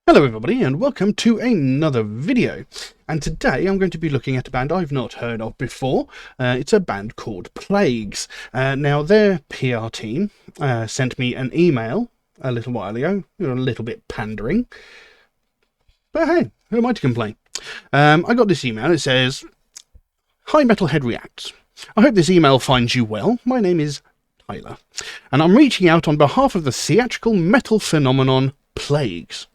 Hello everybody and welcome to another video, and today I'm going to be looking at a band I've not heard of before. It's a band called Plagues. Now their PR team sent me an email a little while ago, a little bit pandering, but hey, who am I to complain? I got this email. It says, "Hi Metalhead Reacts. I hope this email finds you well. My name is Tyler, and I'm reaching out on behalf of the theatrical metal phenomenon Plagues.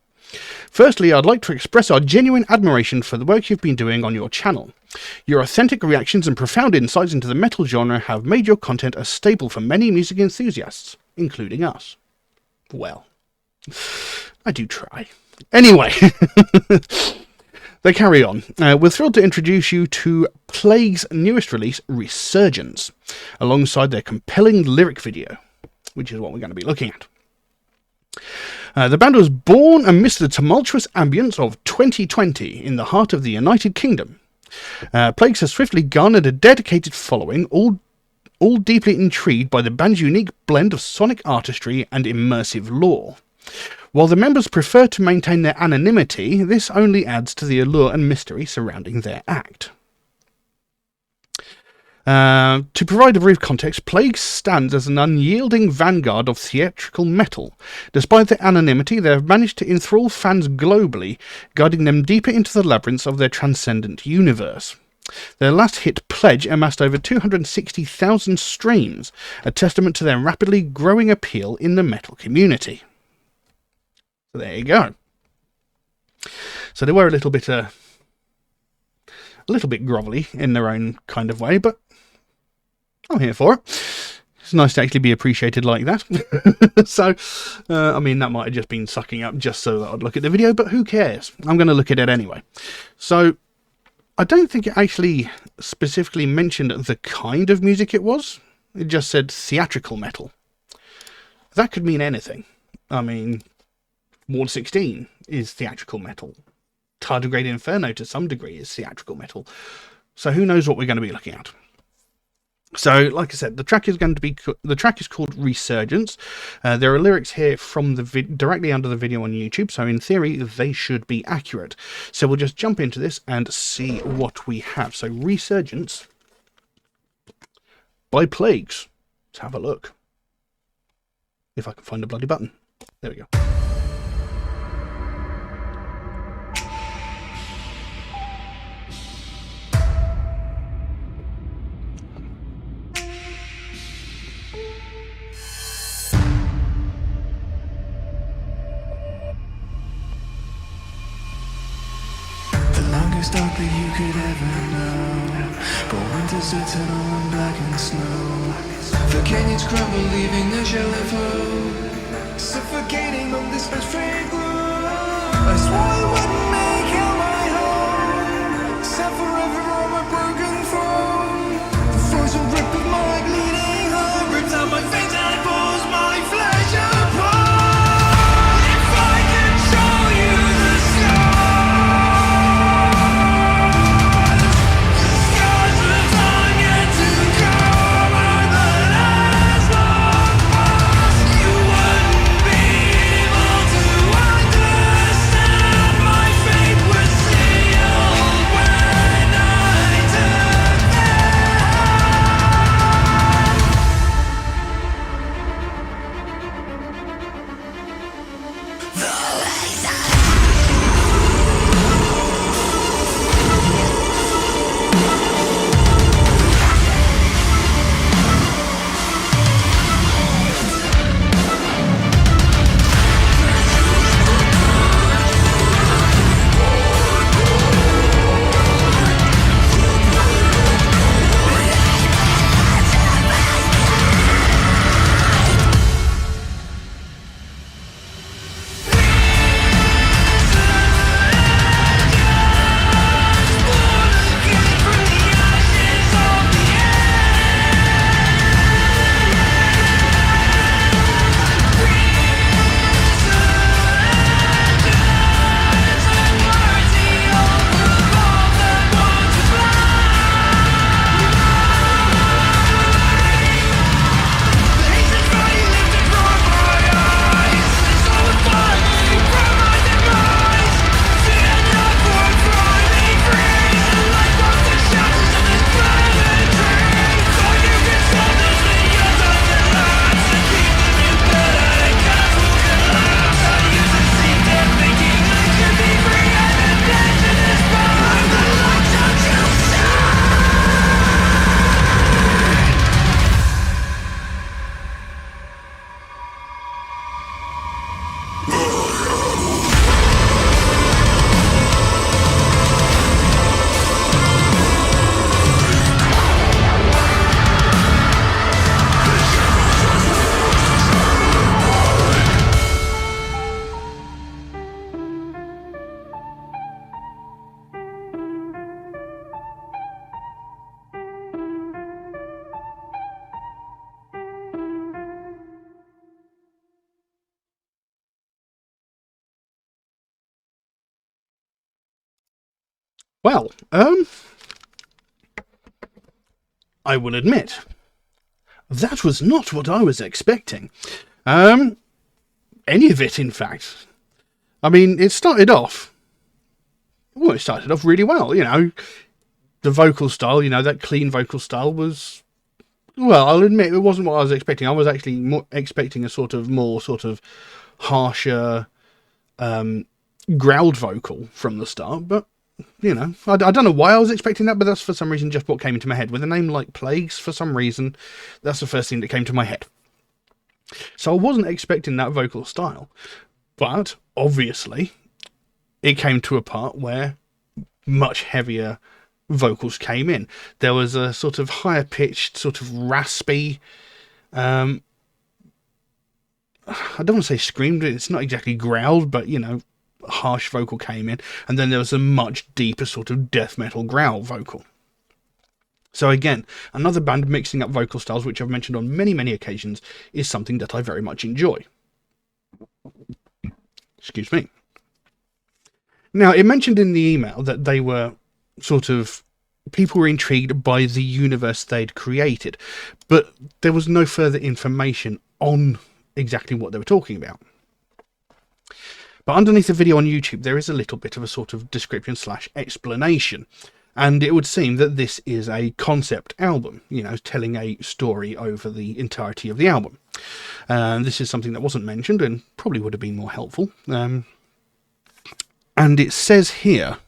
Firstly, I'd like to express our genuine admiration for the work you've been doing on your channel. Your authentic reactions and profound insights into the metal genre have made your content a staple for many music enthusiasts, including us." Well, I do try. Anyway, they carry on. "We're thrilled to introduce you to Plague's newest release, Resurgence, alongside their compelling lyric video," which is what we're going to be looking at. "The band was born amidst the tumultuous ambience of 2020 in the heart of the United Kingdom. Plagues has swiftly garnered a dedicated following, all deeply intrigued by the band's unique blend of sonic artistry and immersive lore. While the members prefer to maintain their anonymity, this only adds to the allure and mystery surrounding their act." To provide a brief context, Plagues stands as an unyielding vanguard of theatrical metal. Despite their anonymity, they have managed to enthrall fans globally, guiding them deeper into the labyrinths of their transcendent universe. Their last hit, Pledge, amassed over 260,000 streams, a testament to their rapidly growing appeal in the metal community. So there you go. So they were a little bit grovelly in their own kind of way, but I'm here for it. It's nice to actually be appreciated like that. So, I mean, that might have just been sucking up just so that I'd look at the video, but who cares? I'm going to look at it anyway. So, I don't think it actually specifically mentioned the kind of music it was. It just said theatrical metal. That could mean anything. I mean, Ward 16 is theatrical metal. Tardigrade Inferno to some degree is theatrical metal. So who knows what we're going to be looking at. So, like I said, the track is called Resurgence. There are lyrics here from the directly under the video on YouTube, so in theory they should be accurate. So we'll just jump into this and see what we have. So Resurgence by Plagues. Let's have a look. If I can find the bloody button. There we go. Dark that you could ever know, but winters eternal and black and snow. The canyons crumble, leaving a shell of hope, suffocating on this best friend glow. I swore I wouldn't make hell my home, set forever on my broken throne. The frozen grip of my bleeding heart rips out my veins and pulls my flesh apart. If I could show you the sky, my Well, I will admit, that was not what I was expecting. Any of it, in fact. I mean, it started off really well, you know. The vocal style, you know, that clean vocal style was, well, I'll admit it wasn't what I was expecting. I was actually expecting a more harsher, growled vocal from the start, but, you know, I don't know why I was expecting that, but that's for some reason just what came into my head. With a name like Plagues, for some reason, that's the first thing that came to my head. So I wasn't expecting that vocal style, but obviously it came to a part where much heavier vocals came in. There was a sort of higher pitched, sort of raspy, I don't want to say screamed, it's not exactly growled, but, you know, harsh vocal came in, and then there was a much deeper sort of death metal growl vocal. So again, another band mixing up vocal styles, which I've mentioned on many, many occasions, is something that I very much enjoy. Excuse me. Now, it mentioned in the email that they were people were intrigued by the universe they'd created, but there was no further information on exactly what they were talking about. But underneath the video on YouTube, there is a little bit of a sort of description / explanation, and it would seem that this is a concept album, you know, telling a story over the entirety of the album. This is something that wasn't mentioned and probably would have been more helpful. And it says here,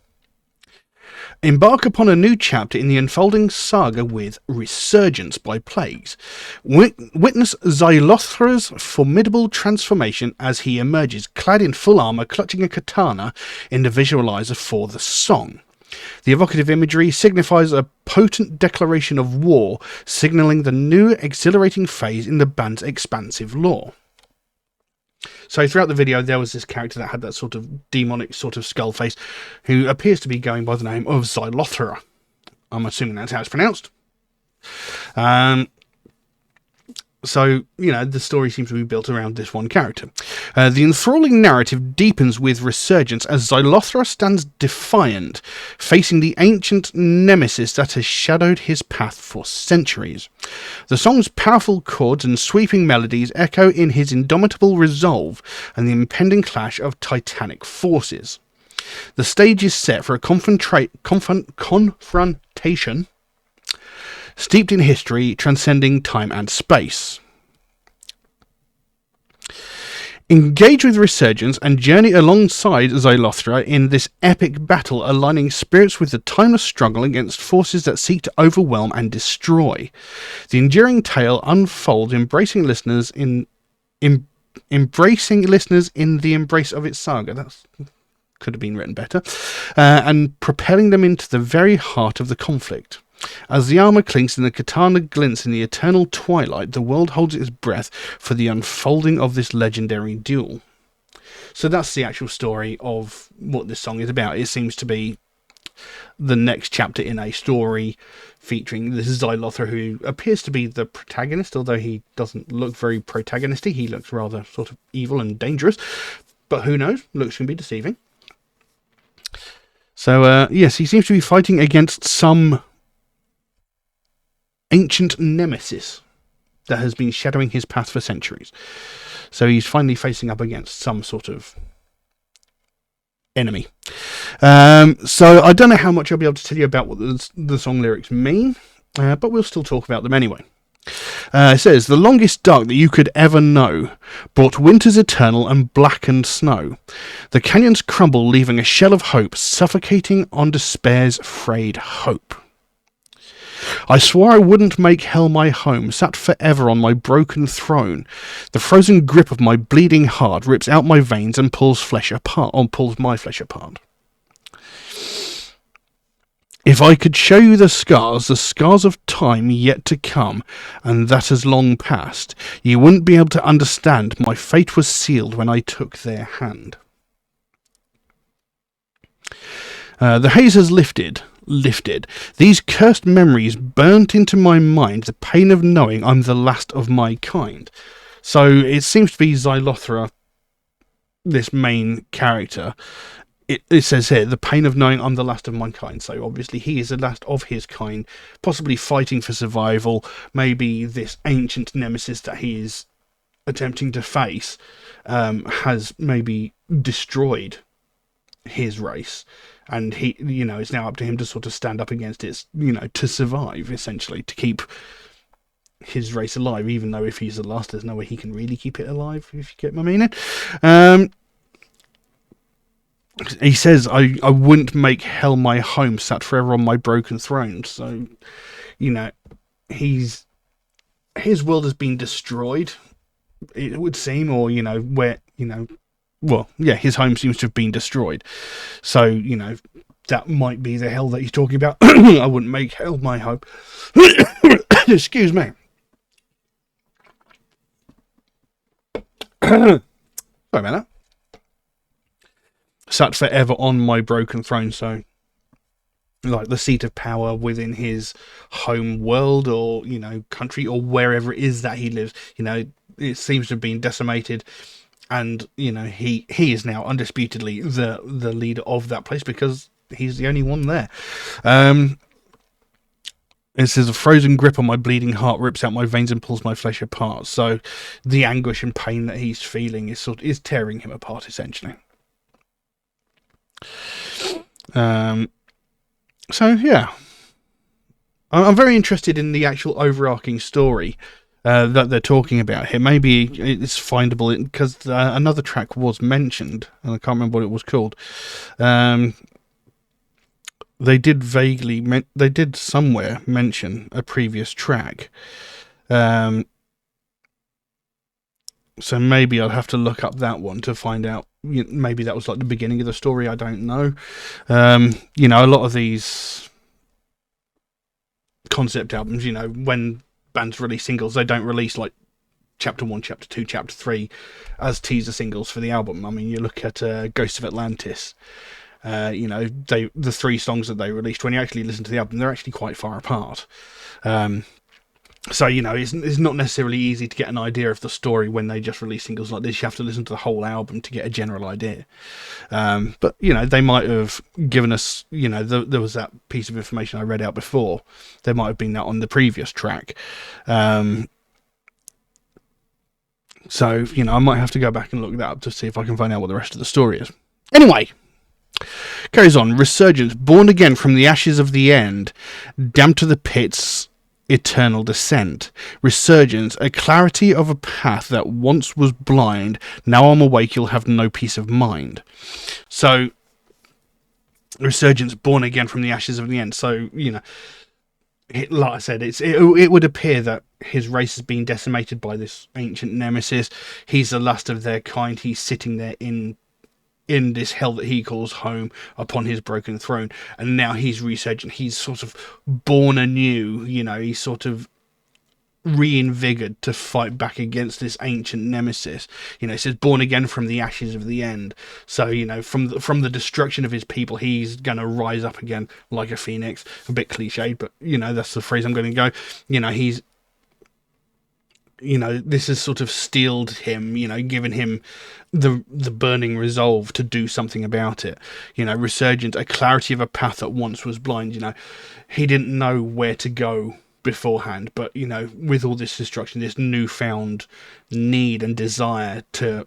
embark upon a new chapter in the unfolding saga with Resurgence by Plagues. Witness Xylothra's formidable transformation as he emerges, clad in full armour, clutching a katana in the visualizer for the song. The evocative imagery signifies a potent declaration of war, signalling the new exhilarating phase in the band's expansive lore. So throughout the video, there was this character that had that sort of demonic sort of skull face, who appears to be going by the name of Xylothra. I'm assuming that's how it's pronounced. So, you know, the story seems to be built around this one character. The enthralling narrative deepens with Resurgence as Xylothra stands defiant, facing the ancient nemesis that has shadowed his path for centuries. The song's powerful chords and sweeping melodies echo in his indomitable resolve and the impending clash of titanic forces. The stage is set for a confrontation steeped in history, transcending time and space. Engage with Resurgence and journey alongside Xylothra in this epic battle, aligning spirits with the timeless struggle against forces that seek to overwhelm and destroy. The enduring tale unfolds, embracing listeners in the embrace of its saga. That could have been written better, and propelling them into the very heart of the conflict. As the armour clinks and the katana glints in the eternal twilight, the world holds its breath for the unfolding of this legendary duel. So that's the actual story of what this song is about. It seems to be the next chapter in a story featuring this Xylothra, who appears to be the protagonist, although he doesn't look very protagonisty. He looks rather sort of evil and dangerous, but who knows? Looks can be deceiving. So, yes, he seems to be fighting against some ancient nemesis that has been shadowing his path for centuries. So he's finally facing up against some sort of enemy. So I don't know how much I'll be able to tell you about what the song lyrics mean, but we'll still talk about them anyway. It says, the longest dark that you could ever know brought winters eternal and blackened snow. The canyons crumble, leaving a shell of hope, suffocating on despair's frayed hope. I swore I wouldn't make hell my home, sat forever on my broken throne. The frozen grip of my bleeding heart rips out my veins and pulls my flesh apart. If I could show you the scars of time yet to come, and that has long passed, you wouldn't be able to understand my fate was sealed when I took their hand. The haze has lifted. These cursed memories burnt into my mind the pain of knowing I'm the last of my kind. So it seems to be Xylothra, this main character, it says here, the pain of knowing I'm the last of my kind. So obviously he is the last of his kind, possibly fighting for survival. Maybe this ancient nemesis that he is attempting to face has maybe destroyed his race, and he, it's now up to him to sort of stand up against it, to survive, essentially, to keep his race alive, even though if he's the last, there's no way he can really keep it alive, if you get my meaning. He says, I wouldn't make hell my home, sat forever on my broken throne. So, his world has been destroyed, it would seem, or, where, well, yeah, his home seems to have been destroyed. So, that might be the hell that he's talking about. I wouldn't make hell my home. Excuse me. Sorry about that. Sat forever on my broken throne, so like the seat of power within his home world, or country, or wherever it is that he lives. It seems to have been decimated, and he is now undisputedly the leader of that place because he's the only one there. It says, a frozen grip on my bleeding heart rips out my veins and pulls my flesh apart. So the anguish and pain that he's feeling is tearing him apart, essentially. So yeah, I'm very interested in the actual overarching story that they're talking about here. Maybe it's findable because another track was mentioned, and I can't remember what it was called. They did they did somewhere mention a previous track. So maybe I'll have to look up that one to find out. Maybe that was like the beginning of the story. I don't know. A lot of these concept albums, when bands release singles, they don't release like chapter 1, chapter 2, chapter 3 as teaser singles for the album. I mean, you look at Ghosts of Atlantis. The 3 songs that they released, when you actually listen to the album, they're actually quite far apart. So, it's not necessarily easy to get an idea of the story when they just release singles like this. You have to listen to the whole album to get a general idea. But, they might have given us, there was that piece of information I read out before. There might have been that on the previous track. So, I might have to go back and look that up to see if I can find out what the rest of the story is. Anyway, carries on. Resurgence, born again from the ashes of the end, damned to the pits, eternal descent. Resurgence, a clarity of a path that once was blind. Now I'm awake, you'll have no peace of mind. So, Resurgence, born again from the ashes of the end. So, like I said, it would appear that his race has been decimated by this ancient nemesis. He's the last of their kind. He's sitting there in this hell that he calls home upon his broken throne, and now he's resurgent. He's sort of born anew. He's sort of reinvigorated to fight back against this ancient nemesis. It says born again from the ashes of the end. So from the destruction of his people, he's gonna rise up again like a phoenix. A bit cliched, but that's the phrase I'm going to go. He's this has sort of steeled him, given him the burning resolve to do something about it. Resurgent, a clarity of a path that once was blind. He didn't know where to go beforehand, but with all this destruction, this newfound need and desire to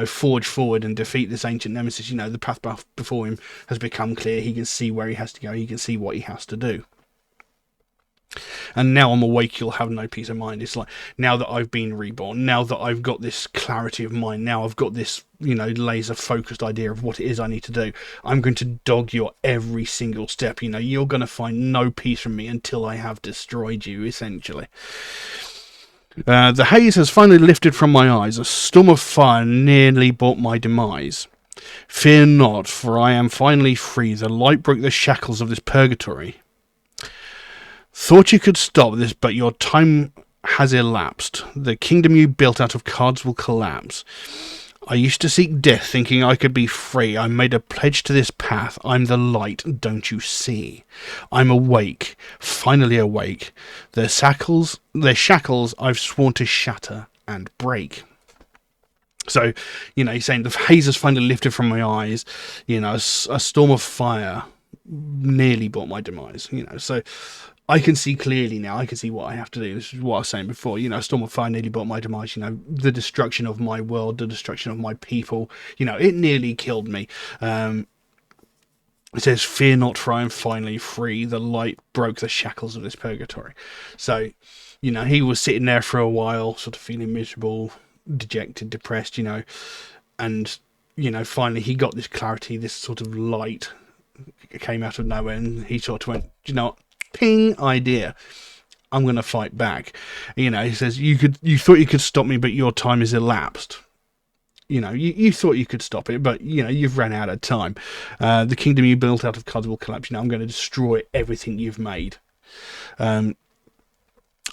forge forward and defeat this ancient nemesis, the path before him has become clear. He can see where he has to go. He can see what he has to do. And now I'm awake, you'll have no peace of mind. It's like, now that I've been reborn, now that I've got this clarity of mind, now I've got this, laser focused idea of what it is I need to do, I'm going to dog your every single step. You're going to find no peace from me until I have destroyed you, essentially. The haze has finally lifted from my eyes. A storm of fire nearly brought my demise. Fear not, for I am finally free. The light broke the shackles of this purgatory. Thought you could stop this, but your time has elapsed. The kingdom you built out of cards will collapse. I used to seek death, thinking I could be free. I made a pledge to this path. I'm the light, don't you see? I'm awake, finally awake. Their shackles I've sworn to shatter and break. So, he's saying the haze has finally lifted from my eyes. A storm of fire nearly brought my demise. So I can see clearly now. I can see what I have to do. This is what I was saying before. A storm of fire nearly brought my demise. The destruction of my world, the destruction of my people. It nearly killed me. It says, "Fear not, for I am finally free. The light broke the shackles of this purgatory." So, he was sitting there for a while, sort of feeling miserable, dejected, depressed, and, finally he got this clarity, this sort of light came out of nowhere, and he sort of went, what? Ping, idea. I'm going to fight back. He says, you thought you could stop me, but your time has elapsed. You thought you could stop it, but, you've ran out of time. The kingdom you built out of cards will collapse. I'm going to destroy everything you've made.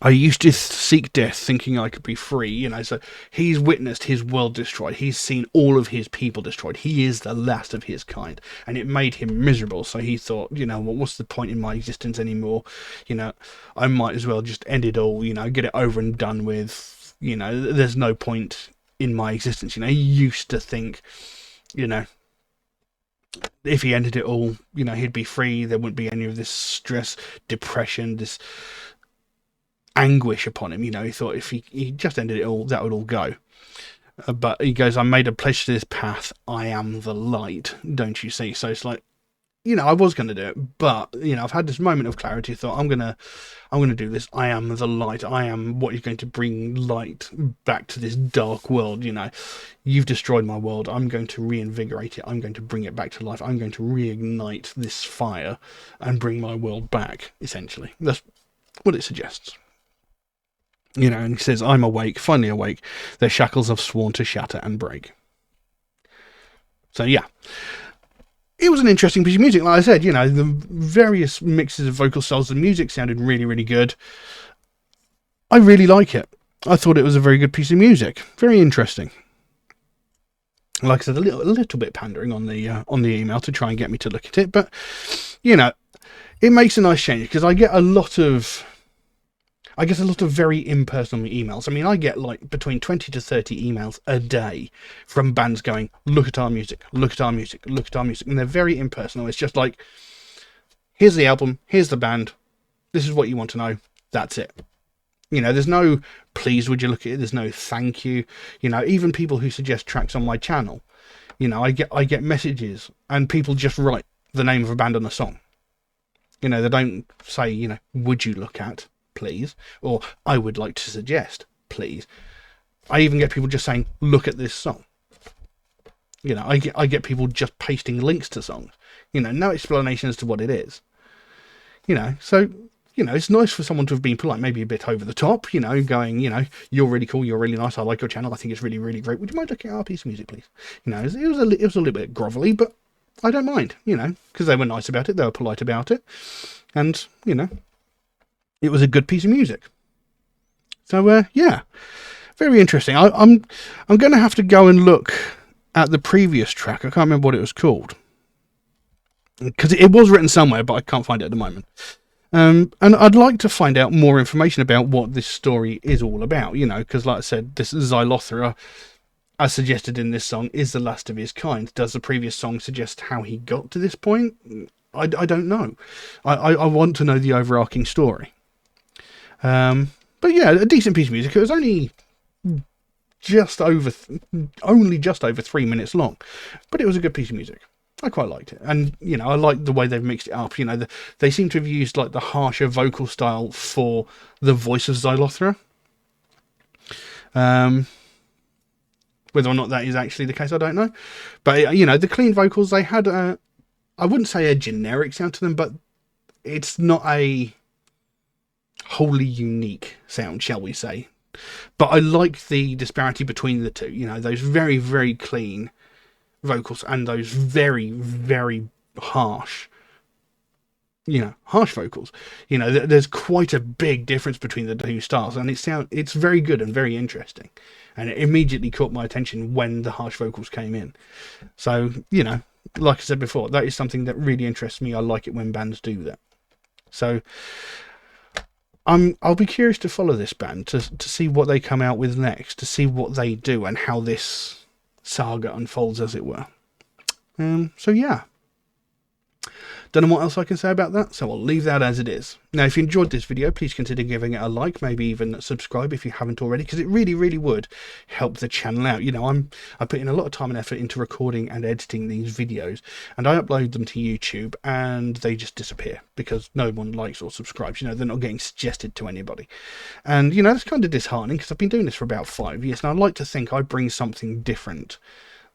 I used to seek death thinking I could be free, so he's witnessed his world destroyed. He's seen all of his people destroyed. He is the last of his kind, and it made him miserable. So he thought, what's the point in my existence anymore? I might as well just end it all, get it over and done with. There's no point in my existence. He used to think, if he ended it all, he'd be free. There wouldn't be any of this stress, depression, this anguish upon him. He thought if he just ended it all, that would all go. But he goes, I made a pledge to this path. I am the light. Don't you see? So it's like, I was going to do it, but I've had this moment of clarity. Thought I'm gonna do this. I am the light. I am what is going to bring light back to this dark world. You've destroyed my world. I'm going to reinvigorate it. I'm going to bring it back to life. I'm going to reignite this fire and bring my world back. Essentially, that's what it suggests. And he says, I'm awake, finally awake. Their shackles have sworn to shatter and break. So, yeah. It was an interesting piece of music. Like I said, the various mixes of vocal styles, the music sounded really, really good. I really like it. I thought it was a very good piece of music. Very interesting. Like I said, a little bit pandering on the email to try and get me to look at it. But, it makes a nice change because I get a lot of very impersonal emails. I mean, I get like between 20 to 30 emails a day from bands going, look at our music, look at our music, look at our music. And they're very impersonal. It's just like, here's the album, here's the band, this is what you want to know, that's it. There's no, please would you look at it, there's no thank you. Even people who suggest tracks on my channel, I get messages and people just write the name of a band on a song. They don't say, would you look at, please, or I would like to suggest, please. I even get people just saying, look at this song. I get people just pasting links to songs. No explanation as to what it is. So, it's nice for someone to have been polite, maybe a bit over the top, going, you're really cool, you're really nice, I like your channel, I think it's really, really great. Would you mind looking at our piece of music, please? It was a little bit grovelly, but I don't mind, because they were nice about it, they were polite about it, and, it was a good piece of music. So, yeah, very interesting. I'm going to have to go and look at the previous track. I can't remember what it was called. Because it was written somewhere, but I can't find it at the moment. And I'd like to find out more information about what this story is all about, because like I said, this Xylothera, as suggested in this song, is the last of his kind. Does the previous song suggest how he got to this point? I don't know. I want to know the overarching story. But yeah, a decent piece of music. It was only just over 3 minutes long, but it was a good piece of music. I quite liked it, and I like the way they've mixed it up. They seem to have used like the harsher vocal style for the voice of Xylothera. Whether or not that is actually the case, I don't know. But the clean vocals, they had I wouldn't say a generic sound to them, but it's not a wholly unique sound, shall we say. But I like the disparity between the two. Those very, very clean vocals and those very, very harsh vocals. There's quite a big difference between the two styles, and it's very good and very interesting. And it immediately caught my attention when the harsh vocals came in. So, like I said before, that is something that really interests me. I like it when bands do that. So I'll be curious to follow this band to see what they come out with next, to see what they do and how this saga unfolds, as it were. So yeah. Don't know what else I can say about that, so I'll leave that as it is. Now, if you enjoyed this video, please consider giving it a like, maybe even subscribe if you haven't already, because it really, really would help the channel out. You know, I put in a lot of time and effort into recording and editing these videos, and I upload them to YouTube, and they just disappear because no one likes or subscribes. You know, they're not getting suggested to anybody. And, you know, that's kind of disheartening, because I've been doing this for about 5 years, and I'd like to think I bring something different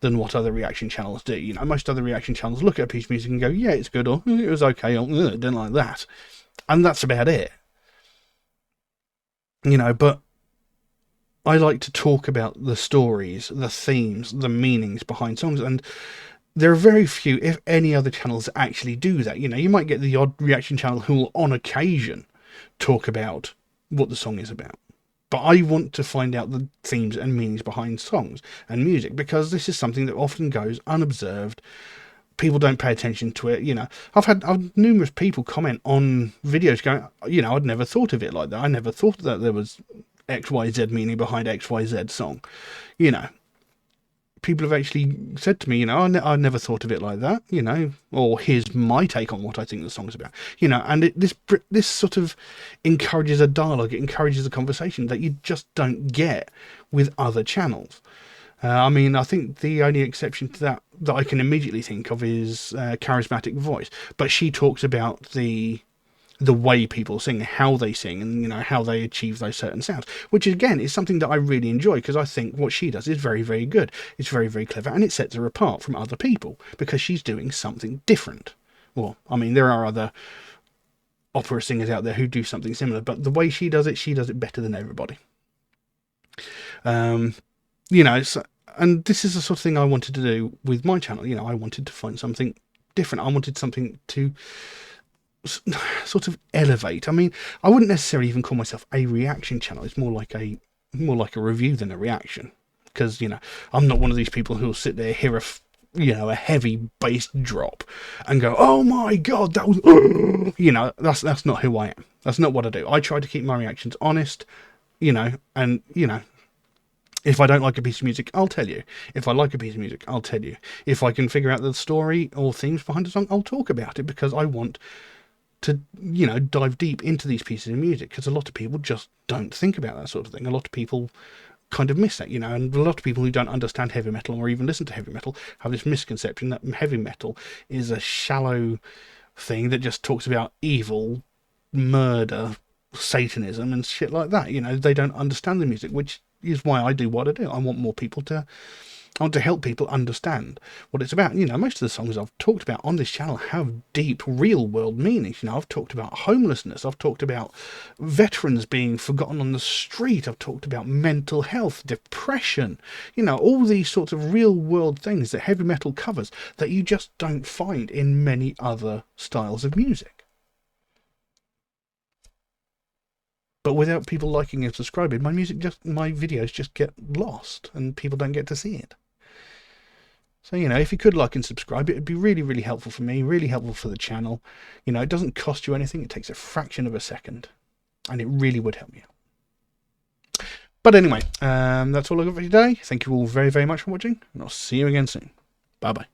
than what other reaction channels do. You know, most other reaction channels look at a piece of music and go, yeah, it's good, or it was okay, or didn't like that. And that's about it. You know, but I like to talk about the stories, the themes, the meanings behind songs, and there are very few, if any, other channels that actually do that. You know, you might get the odd reaction channel who will, on occasion, talk about what the song is about. But I want to find out the themes and meanings behind songs and music, because this is something that often goes unobserved. People don't pay attention to it. You know, I've had numerous people comment on videos going, you know, I'd never thought of it like that. I never thought that there was XYZ meaning behind XYZ song. You know, people have actually said to me, you know, I never thought of it like that, you know, or here's my take on what I think the song's about, you know, and this sort of encourages a dialogue, it encourages a conversation that you just don't get with other channels. I mean, I think the only exception to that I can immediately think of is Charismatic Voice, but she talks about the way people sing, how they sing, and, you know, how they achieve those certain sounds, which again is something that I really enjoy, because I think what she does is very, very good. It's very, very clever, and it sets her apart from other people because she's doing something different. Well, I mean, there are other opera singers out there who do something similar, but the way she does it better than everybody. You know, and this is the sort of thing I wanted to do with my channel. You know, I wanted to find something different. I wanted something to sort of elevate. I mean, I wouldn't necessarily even call myself a reaction channel. It's more like a review than a reaction, because, you know, I'm not one of these people who'll sit there, hear a heavy bass drop and go, oh my god, that was you know, that's not who I am. That's not what I do. I try to keep my reactions honest, you know, and, you know, if I don't like a piece of music, I'll tell you. If I like a piece of music, I'll tell you. If I can figure out the story or themes behind a song, I'll talk about it, because I want to, you know, dive deep into these pieces of music, because a lot of people just don't think about that sort of thing. A lot of people kind of miss that, you know, and a lot of people who don't understand heavy metal or even listen to heavy metal have this misconception that heavy metal is a shallow thing that just talks about evil, murder, Satanism and shit like that. You know, they don't understand the music, which is why I do what I do. I want to help people understand what it's about. You know, most of the songs I've talked about on this channel have deep, real-world meanings. You know, I've talked about homelessness. I've talked about veterans being forgotten on the street. I've talked about mental health, depression. You know, all these sorts of real-world things that heavy metal covers that you just don't find in many other styles of music. But without people liking and subscribing, my videos just get lost and people don't get to see it. So, you know, if you could like and subscribe, it would be really, really helpful for me, really helpful for the channel. You know, it doesn't cost you anything. It takes a fraction of a second, and it really would help me out. But anyway, that's all I've got for today. Thank you all very, very much for watching, and I'll see you again soon. Bye-bye.